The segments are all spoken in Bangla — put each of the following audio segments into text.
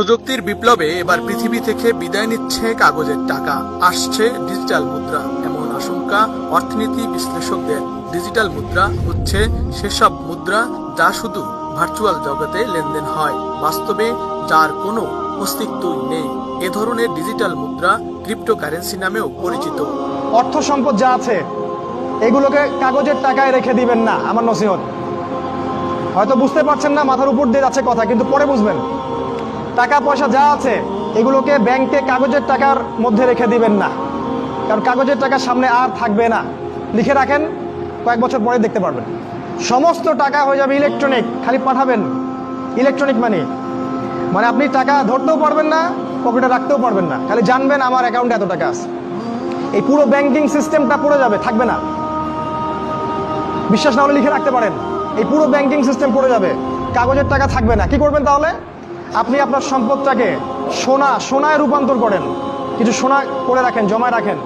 প্রযুক্তির বিপ্লবে এবার পৃথিবী থেকে বিদায় নিচ্ছে কাগজের টাকা, আসছে ডিজিটাল মুদ্রা। এমন আশঙ্কা অর্থনীতি বিশ্লেষকদের। ডিজিটাল মুদ্রা হচ্ছে সেসব মুদ্রা যা শুধু ভার্চুয়াল জগতে লেনদেন হয়, বাস্তবে যার কোনো অস্তিত্বই নেই। এ ধরনের ডিজিটাল মুদ্রা ক্রিপ্টোকারেন্সি নামেও পরিচিত। অর্থ সম্পদ যা আছে এগুলোকে কাগজের টাকায় রেখে দিবেন না, আমার নসিহত। হয়তো বুঝতে পারছেন না, মাথার উপর দিয়ে যাচ্ছে কথা, কিন্তু পরে বুঝবেন। টাকা পয়সা যা আছে এগুলোকে ব্যাংকে কাগজের টাকার মধ্যে রেখে দিবেন না, কারণ কাগজের টাকা সামনে আর থাকবে না। লিখে রাখেন, কয়েক বছর পরে দেখতে পারবেন সমস্ত টাকা হয়ে যাবে ইলেকট্রনিক। খালি পাঠাবেন ইলেকট্রনিক মানি, মানে আপনি টাকা ধরতেও পারবেন না, পকেটে রাখতেও পারবেন না, খালি জানবেন আমার অ্যাকাউন্টে এত টাকা আছে। এই পুরো ব্যাংকিং সিস্টেমটা পড়ে যাবে, থাকবে না। বিশ্বাস না হলে লিখে রাখতে পারেন, এই পুরো ব্যাংকিং সিস্টেম পড়ে যাবে, কাগজের টাকা থাকবে না। কি করবেন তাহলে? আপনি আপনার সম্পদটাকে সোনায় রূপান্তর করেন, কিছু সোনা করে রাখেন, জমায় রাখেন,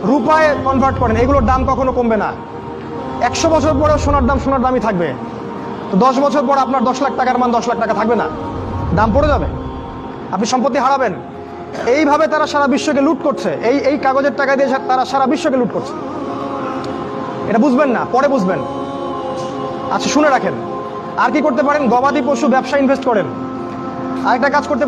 রূপায় কনভার্ট করেন। এগুলোর দাম কখনো কমবে না। 100 বছর পরেও সোনার দামই থাকবে। তো 10 বছর পর আপনার 10 লাখ টাকার মান 10 লাখ টাকা থাকবে না, দাম পড়ে যাবে, আপনি সম্পত্তি হারাবেন। এইভাবে তারা সারা বিশ্বকে লুট করছে, এই কাগজের টাকা দিয়ে তারা সারা বিশ্বকে লুট করছে। এটা বুঝবেন না, পরে বুঝবেন। আচ্ছা শুনে রাখেন, আর কি করতে পারেন? গবাদি পশু ব্যবসা ইনভেস্ট করেন। আরেকটা কাজ করতে